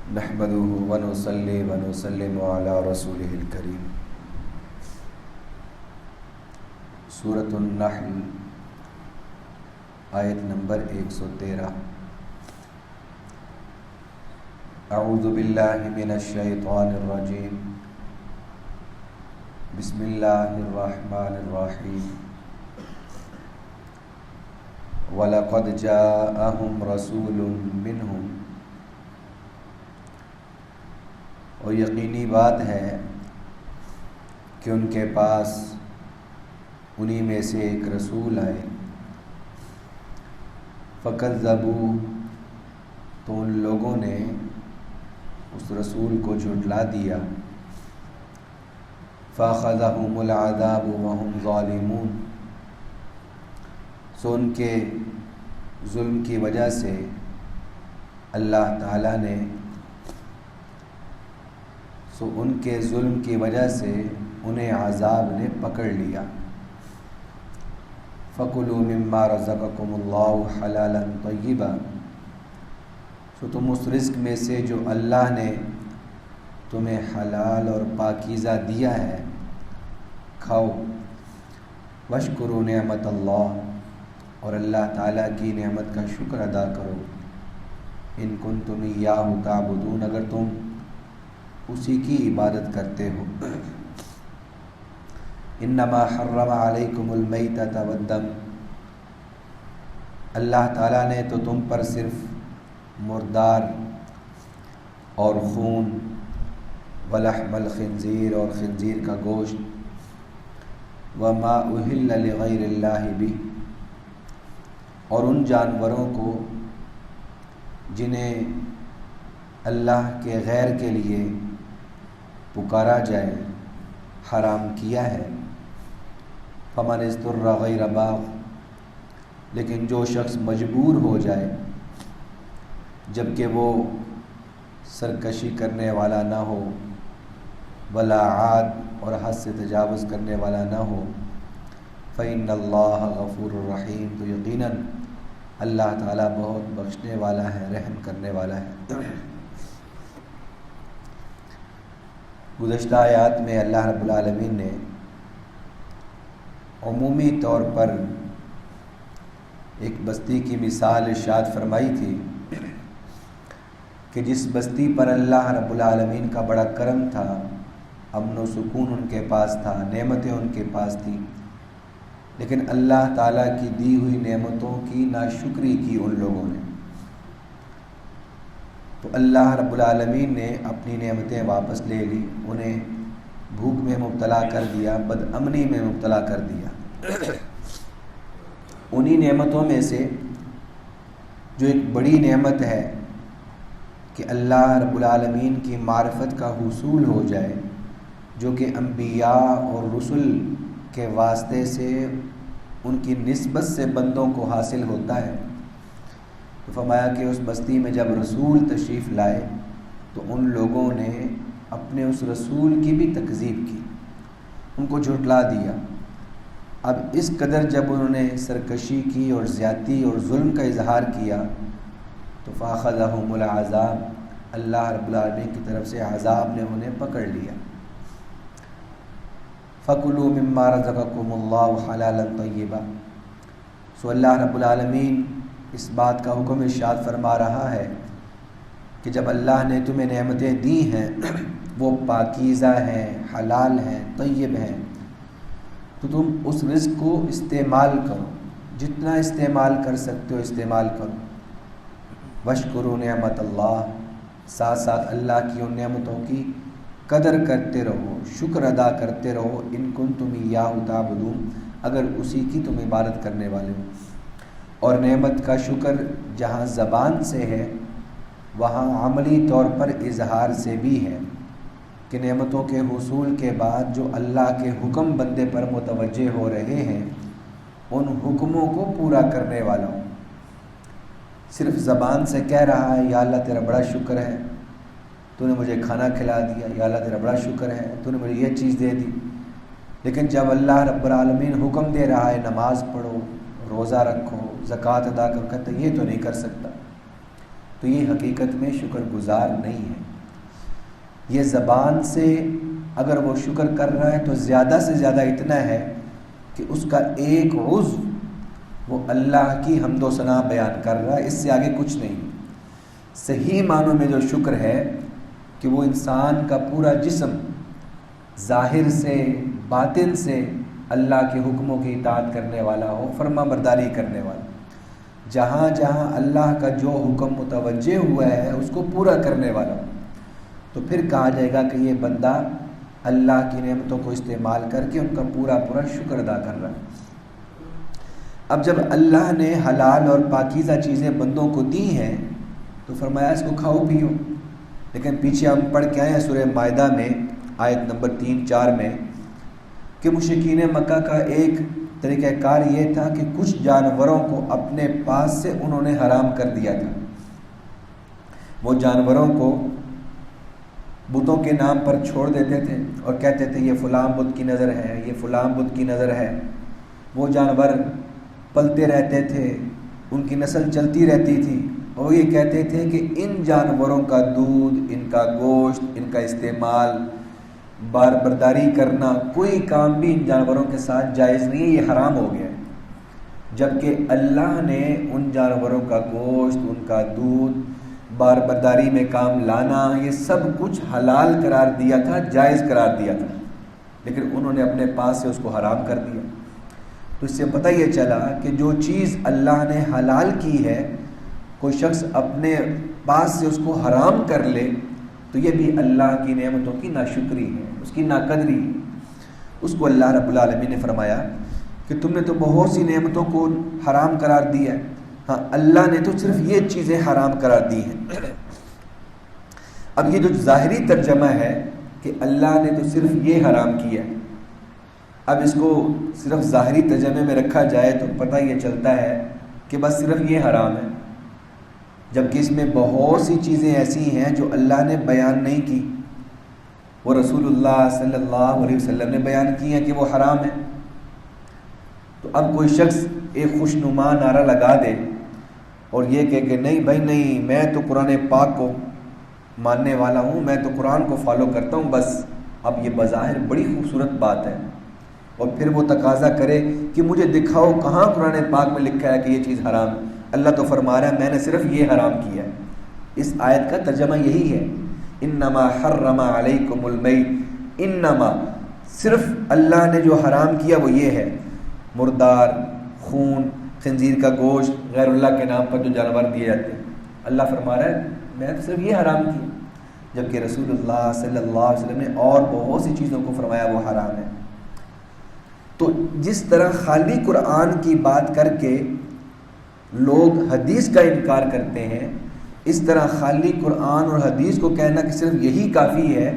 نحمده ونصلي ونسلم على رسوله الكريم۔ سورۃ النحل آیت نمبر 113۔ اعوذ باللہ من الشیطان الرجیم، بسم اللہ الرحمن الرحیم۔ وَلَقَدْ جَاءَهُمْ رَسُولٌ مِّنْهُمْ، اور یقینی بات ہے کہ ان کے پاس انہی میں سے ایک رسول آئے۔ فَكَذَّبُوا، تو ان لوگوں نے اس رسول کو جھٹلا دیا۔ فَأَخَذَهُمُ الْعَذَابُ وَهُمْ ظَالِمُونَ، سو ان کے ظلم کی وجہ سے اللہ تعالیٰ نے ان کے ظلم کی وجہ سے انہیں عذاب نے پکڑ لیا۔ فَكُلُوا مِمَّا رَزَقَكُمُ اللَّهُ حَلَالًا طَيِّبًا، سو تم اس رزق میں سے جو اللہ نے تمہیں حلال اور پاکیزہ دیا ہے کھاؤ۔ وَاشْكُرُوا نِعْمَتَ اللَّهِ، اور اللہ تعالیٰ کی نعمت کا شکر ادا کرو۔ إِن كُنتُمْ إِيَّاهُ تَعْبُدُونَ، اگر تم اسی کی عبادت کرتے ہو۔ انما حرم علیکم المیتۃ والدم، اللہ تعالیٰ نے تو تم پر صرف مردار اور خون، ولحم الخنزیر، اور خنزیر کا گوشت، وما اہل لغیر اللہ بہ، اور ان جانوروں کو جنہیں اللہ کے غیر کے لیے پکارا جائے حرام کیا ہے۔ فمن اضطر غیر باغ، لیکن جو شخص مجبور ہو جائے جبکہ وہ سرکشی کرنے والا نہ ہو، ولا عاد، اور حد سے تجاوز کرنے والا نہ ہو، فإن اللہ غفور الرحیم، تو یقیناً اللہ تعالیٰ بہت بخشنے والا ہے، رحم کرنے والا ہے۔ گزشتہ آیات میں اللہ رب العالمین نے عمومی طور پر ایک بستی کی مثال ارشاد فرمائی تھی کہ جس بستی پر اللہ رب العالمین کا بڑا کرم تھا، امن و سکون ان کے پاس تھا، نعمتیں ان کے پاس تھیں، لیکن اللہ تعالیٰ کی دی ہوئی نعمتوں کی ناشکری کی ان لوگوں نے، تو اللہ رب العالمین نے اپنی نعمتیں واپس لے لی، انہیں بھوک میں مبتلا کر دیا، بد امنی میں مبتلا کر دیا۔ انہی نعمتوں میں سے جو ایک بڑی نعمت ہے کہ اللہ رب العالمین کی معرفت کا حصول ہو جائے، جو کہ انبیاء اور رسل کے واسطے سے ان کی نسبت سے بندوں کو حاصل ہوتا ہے، تو فرمایا کہ اس بستی میں جب رسول تشریف لائے تو ان لوگوں نے اپنے اس رسول کی بھی تکذیب کی، ان کو جھٹلا دیا۔ اب اس قدر جب انہوں نے سرکشی کی اور زیادتی اور ظلم کا اظہار کیا تو فَأَخَذَهُمُ الْعَذَابُ، اللہ رب العالمین کی طرف سے عذاب نے انہیں پکڑ لیا۔ فَكُلُوا مِمَّا رَزَقَكُمُ اللَّهُ حَلَالًا طَيِّبًا، سو اللہ رب العالمین اس بات کا حکم ارشاد فرما رہا ہے کہ جب اللہ نے تمہیں نعمتیں دی ہیں وہ پاکیزہ ہیں، حلال ہیں، طیب ہیں، تو تم اس رزق کو استعمال کرو، جتنا استعمال کر سکتے ہو استعمال کرو۔ وَاشْكُرُوا نِعْمَتَ اللَّهِ، ساتھ ساتھ اللہ کی ان نعمتوں کی قدر کرتے رہو، شکر ادا کرتے رہو۔ إِن كُنتُمْ إِيَّاهُ تَعْبُدُونَ، اگر اسی کی تم عبادت کرنے والے ہو۔ اور نعمت کا شکر جہاں زبان سے ہے وہاں عملی طور پر اظہار سے بھی ہے، کہ نعمتوں کے حصول کے بعد جو اللہ کے حکم بندے پر متوجہ ہو رہے ہیں ان حکموں کو پورا کرنے والا ہوں۔ صرف زبان سے کہہ رہا ہے یا اللہ تیرا بڑا شکر ہے، تو نے مجھے کھانا کھلا دیا، یا اللہ تیرا بڑا شکر ہے، تو نے مجھے یہ چیز دے دی، لیکن جب اللہ رب العالمین حکم دے رہا ہے نماز پڑھو، روزہ رکھو، زکوٰۃ ادا کرو، کہتے یہ تو نہیں کر سکتا، تو یہ حقیقت میں شکر گزار نہیں ہے۔ یہ زبان سے اگر وہ شکر کر رہا ہے تو زیادہ سے زیادہ اتنا ہے کہ اس کا ایک عضو وہ اللہ کی حمد و ثنا بیان کر رہا ہے، اس سے آگے کچھ نہیں۔ صحیح معنوں میں جو شکر ہے کہ وہ انسان کا پورا جسم ظاہر سے باطن سے اللہ کے حکموں کی اطاعت کرنے والا ہو، فرما برداری کرنے والا، جہاں جہاں اللہ کا جو حکم متوجہ ہوا ہے اس کو پورا کرنے والا، تو پھر کہا جائے گا کہ یہ بندہ اللہ کی نعمتوں کو استعمال کر کے ان کا پورا پورا شکر ادا کر رہا ہے۔ اب جب اللہ نے حلال اور پاکیزہ چیزیں بندوں کو دی ہیں تو فرمایا اس کو کھاؤ پیو، لیکن پیچھے ہم پڑھ کے آئے ہیں سورہ مائدہ میں آیت نمبر 3-4 میں کہ مشرکین مکہ کا ایک طریقہ کار یہ تھا کہ کچھ جانوروں کو اپنے پاس سے انہوں نے حرام کر دیا تھا۔ وہ جانوروں کو بتوں کے نام پر چھوڑ دیتے تھے اور کہتے تھے یہ فلاں بت کی نظر ہے، یہ فلاں بت کی نظر ہے۔ وہ جانور پلتے رہتے تھے، ان کی نسل چلتی رہتی تھی، اور یہ کہتے تھے کہ ان جانوروں کا دودھ، ان کا گوشت، ان کا استعمال، بار برداری کرنا، کوئی کام بھی ان جانوروں کے ساتھ جائز نہیں ہے، یہ حرام ہو گیا ہے۔ جبکہ اللہ نے ان جانوروں کا گوشت، ان کا دودھ، بار برداری میں کام لانا، یہ سب کچھ حلال قرار دیا تھا، جائز قرار دیا تھا، لیکن انہوں نے اپنے پاس سے اس کو حرام کر دیا۔ تو اس سے پتہ یہ چلا کہ جو چیز اللہ نے حلال کی ہے کوئی شخص اپنے پاس سے اس کو حرام کر لے تو یہ بھی اللہ کی نعمتوں کی ناشکری ہے، اس کی ناقدری ہے۔ اس کو اللہ رب العالمین نے فرمایا کہ تم نے تو بہت سی نعمتوں کو حرام قرار دیا ہے، ہاں اللہ نے تو صرف یہ چیزیں حرام قرار دی ہیں۔ اب یہ جو ظاہری ترجمہ ہے کہ اللہ نے تو صرف یہ حرام کیا ہے، اب اس کو صرف ظاہری ترجمے میں رکھا جائے تو پتہ یہ چلتا ہے کہ بس صرف یہ حرام ہے، جبکہ اس میں بہت سی چیزیں ایسی ہیں جو اللہ نے بیان نہیں کی، وہ رسول اللہ صلی اللہ علیہ وسلم نے بیان کی ہیں کہ وہ حرام ہے۔ تو اب کوئی شخص ایک خوشنما نعرہ لگا دے اور یہ کہے کہ نہیں بھائی نہیں، میں تو قرآن پاک کو ماننے والا ہوں، میں تو قرآن کو فالو کرتا ہوں بس، اب یہ بظاہر بڑی خوبصورت بات ہے، اور پھر وہ تقاضا کرے کہ مجھے دکھاؤ کہاں قرآن پاک میں لکھا ہے کہ یہ چیز حرام ہے۔ اللہ تو فرما رہا ہے میں نے صرف یہ حرام کیا ہے۔ اس آیت کا ترجمہ یہی ہے، انما حرم علیکم المیت، انما صرف اللہ نے جو حرام کیا وہ یہ ہے، مردار، خون، خنزیر کا گوشت، غیر اللہ کے نام پر جو جانور دیے جاتے ہیں، اللہ فرما رہا ہے میں نے صرف یہ حرام کیا، جبکہ رسول اللہ صلی اللہ علیہ وسلم نے اور بہت سی چیزوں کو فرمایا وہ حرام ہے۔ تو جس طرح خالی قرآن کی بات کر کے لوگ حدیث کا انکار کرتے ہیں، اس طرح خالی قرآن اور حدیث کو کہنا کہ صرف یہی کافی ہے،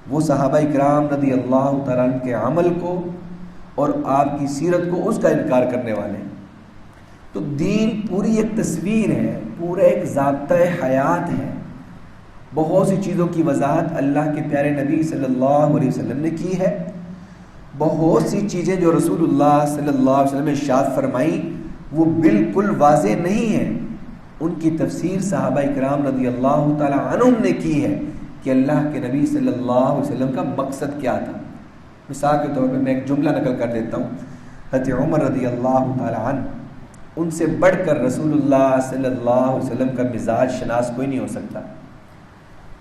وہ صحابہ کرام رضی اللہ تعالیٰ عنہ کے عمل کو اور آپ کی سیرت کو اس کا انکار کرنے والے ہیں۔ تو دین پوری ایک تصویر ہے، پورا ایک ضابطۂ حیات ہے، بہت سی چیزوں کی وضاحت اللہ کے پیارے نبی صلی اللہ علیہ وسلم نے کی ہے، بہت سی چیزیں جو رسول اللہ صلی اللہ علیہ وسلم نے ارشاد فرمائی وہ بالکل واضح نہیں ہیں، ان کی تفسیر صحابہ کرام رضی اللہ تعالی عنہم نے کی ہے کہ اللہ کے نبی صلی اللہ علیہ وسلم کا مقصد کیا تھا۔ مثال کے طور پہ میں ایک جملہ نقل کر دیتا ہوں، حضرت عمر رضی اللہ تعالی عنہ، ان سے بڑھ کر رسول اللہ صلی اللہ علیہ وسلم کا مزاج شناس کوئی نہیں ہو سکتا۔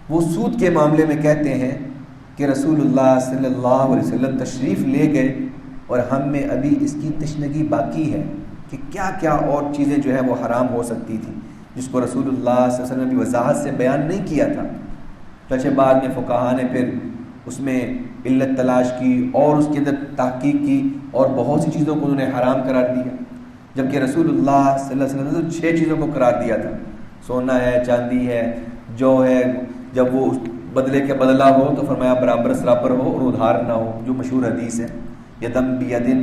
وہ سود کے معاملے میں کہتے ہیں کہ رسول اللہ صلی اللہ علیہ وسلم تشریف لے گئے اور ہم میں ابھی اس کی تشنگی باقی ہے کہ کیا کیا اور چیزیں جو ہے وہ حرام ہو سکتی تھیں جس کو رسول اللہ صلی اللہ علیہ وسلم نے وضاحت سے بیان نہیں کیا تھا۔ چچے بعد میں فقہا نے پھر اس میں علت تلاش کی اور اس کے اندر تحقیق کی اور بہت سی چیزوں کو انہوں نے حرام قرار دیا، جبکہ رسول اللہ صلی اللہ علیہ وسلم نے تو 6 چیزوں کو قرار دیا تھا، سونا ہے، چاندی ہے، جو ہے، جب وہ بدلے کے بدلہ ہو تو فرمایا برابر سرابر ہو اور ادھار نہ ہو، جو مشہور حدیث ہے، یدم بیدن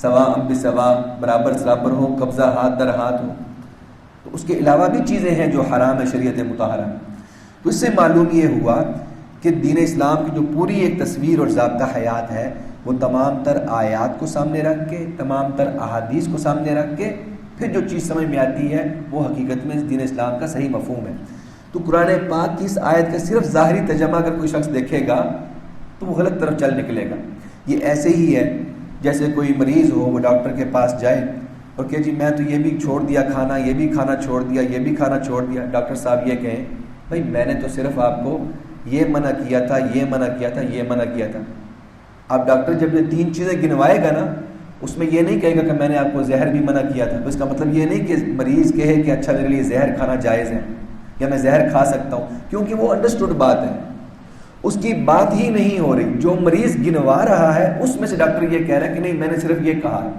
سواء بسواء، برابر سرابر ہو، قبضہ ہاتھ در ہاتھ ہو۔ تو اس کے علاوہ بھی چیزیں ہیں جو حرام ہے شریعت مطہرہ میں۔ تو اس سے معلوم یہ ہوا کہ دین اسلام کی جو پوری ایک تصویر اور ضابطہ حیات ہے وہ تمام تر آیات کو سامنے رکھ کے، تمام تر احادیث کو سامنے رکھ کے پھر جو چیز سمجھ میں آتی ہے وہ حقیقت میں دین اسلام کا صحیح مفہوم ہے۔ تو قرآن پاک کی اس آیت کا صرف ظاہری ترجمہ اگر کوئی شخص دیکھے گا تو وہ غلط طرف چل نکلے گا۔ یہ ایسے ہی ہے جیسے کوئی مریض ہو، وہ ڈاکٹر کے پاس جائے اور کہ جی میں تو یہ بھی چھوڑ دیا کھانا، یہ بھی کھانا چھوڑ دیا، یہ بھی کھانا چھوڑ دیا۔ ڈاکٹر صاحب یہ کہیں بھائی میں نے تو صرف آپ کو یہ منع کیا تھا، یہ منع کیا تھا، یہ منع کیا تھا۔ اب ڈاکٹر جب یہ 3 چیزیں گنوائے گا نا، اس میں یہ نہیں کہے گا کہ میں نے آپ کو زہر بھی منع کیا تھا۔ تو اس کا مطلب یہ نہیں کہ مریض کہے کہ اچھا میرے لیے زہر کھانا جائز ہے یا میں زہر کھا سکتا ہوں، کیونکہ وہ انڈرسٹوڈ بات ہے، اس کی بات ہی نہیں ہو رہی۔ جو مریض گنوا رہا ہے اس میں سے ڈاکٹر یہ کہہ رہا ہے کہ نہیں میں نے صرف یہ کہا ہے۔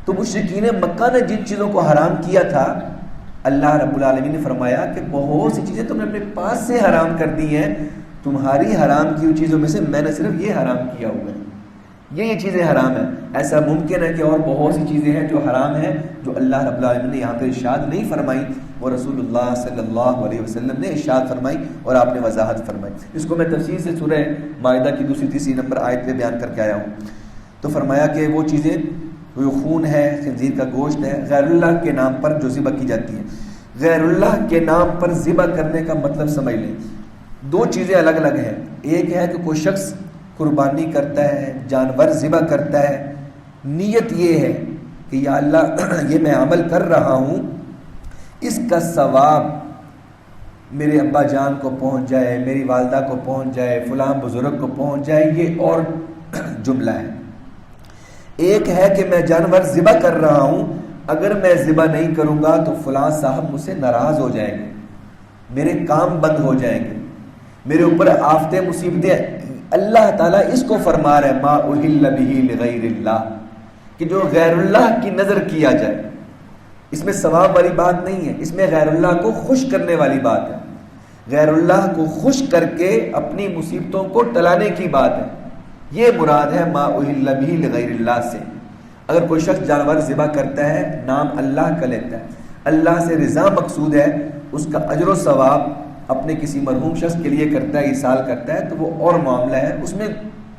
تو مشرکین مکہ نے جن چیزوں کو حرام کیا تھا، اللہ رب العالمین نے فرمایا کہ بہت سی چیزیں تم نے اپنے پاس سے حرام کر دی ہیں، تمہاری حرام کی ہوئی چیزوں میں سے میں نے صرف یہ حرام کیا ہوا ہے، یہ چیزیں حرام ہیں۔ ایسا ممکن ہے کہ اور بہت سی چیزیں ہیں جو حرام ہیں، جو اللہ رب العالمین نے یہاں پہ ارشاد نہیں فرمائی، وہ رسول اللہ صلی اللہ علیہ وسلم نے ارشاد فرمائی اور آپ نے وضاحت فرمائی۔ اس کو میں تفصیل سے سورہ مائدہ کی 2-3 نمبر آیت پہ بیان کر کے آیا ہوں۔ تو فرمایا کہ وہ چیزیں، وہ خون ہے، خنزیر کا گوشت ہے، غیر اللہ کے نام پر جو ذبح کی جاتی ہے۔ غیر اللہ کے نام پر ذبح کرنے کا مطلب سمجھ لیں، 2 چیزیں الگ الگ ہیں۔ ایک ہے کہ کوئی شخص قربانی کرتا ہے، جانور ذبح کرتا ہے، نیت یہ ہے کہ یا اللہ یہ میں عمل کر رہا ہوں، اس کا ثواب میرے ابا جان کو پہنچ جائے، میری والدہ کو پہنچ جائے، فلاں بزرگ کو پہنچ جائے، یہ اور جملہ ہے۔ ایک ہے کہ میں جانور ذبح کر رہا ہوں، اگر میں ذبح نہیں کروں گا تو فلاں صاحب مجھ سے ناراض ہو جائیں گے، میرے کام بند ہو جائیں گے، میرے اوپر آفتیں مصیبتیں۔ اللہ تعالیٰ اس کو فرما رہا ہے ما اہل بہ لغیر اللہ، کہ جو غیر اللہ کی نظر کیا جائے، اس میں ثواب والی بات نہیں ہے، اس میں غیر اللہ کو خوش کرنے والی بات ہے، غیر اللہ کو خوش کر کے اپنی مصیبتوں کو ٹلانے کی بات ہے، یہ مراد ہے ما اہل بہ لغیر اللہ سے۔ اگر کوئی شخص جانور ذبح کرتا ہے، نام اللہ کا لیتا ہے، اللہ سے رضا مقصود ہے، اس کا اجر و ثواب اپنے کسی مرحوم شخص کے لیے کرتا ہے، ایصال کرتا ہے، تو وہ اور معاملہ ہے، اس میں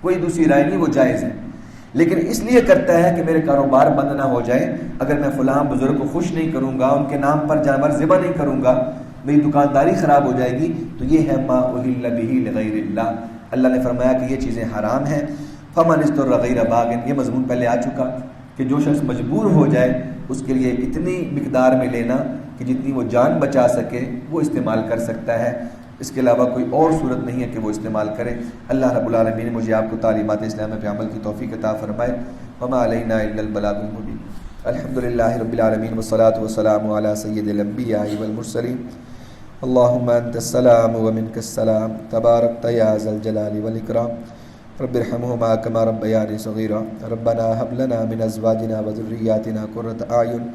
کوئی دوسری رائے نہیں، وہ جائز ہے۔ لیکن اس لیے کرتا ہے کہ میرے کاروبار بند نہ ہو جائے، اگر میں فلاں بزرگ کو خوش نہیں کروں گا، ان کے نام پر جانور ذبح نہیں کروں گا، میری دکانداری خراب ہو جائے گی، تو یہ ہے ما اہل بہ لغیر اللہ۔ اللہ نے فرمایا کہ یہ چیزیں حرام ہیں۔ فمن اضطر غیر باغ، یہ مضمون پہلے آ چکا کہ جو شخص مجبور ہو جائے اس کے لیے اتنی مقدار میں لینا کہ جتنی وہ جان بچا سکے وہ استعمال کر سکتا ہے، اس کے علاوہ کوئی اور صورت نہیں ہے کہ وہ استعمال کرے۔ اللہ رب العالمین نے مجھے آپ کو تعلیمات اسلام پہ عمل کی توفیق عطا فرمائے۔ وما علینا الا البلاغ المبین۔ الحمدللہ رب العالمین والصلاة والسلام علی سید الانبیاء والمرسلین۔ اللہم انت السلام ومنک السلام، تبارکت یا ذا الجلال والاکرام، رب ارحمہما کما ربیانی صغیرا، ربنا ھب لنا من ازواجنا وذریاتنا قرۃ اعین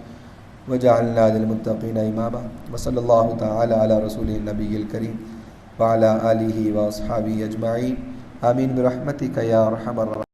وجعلنا للمتقین اماما، وصلی اللہ تعالی علی رسولہ النبی الکریم وعلی آلہ واصحابہ اجمعین، آمین برحمتک یا ارحم الراحمین۔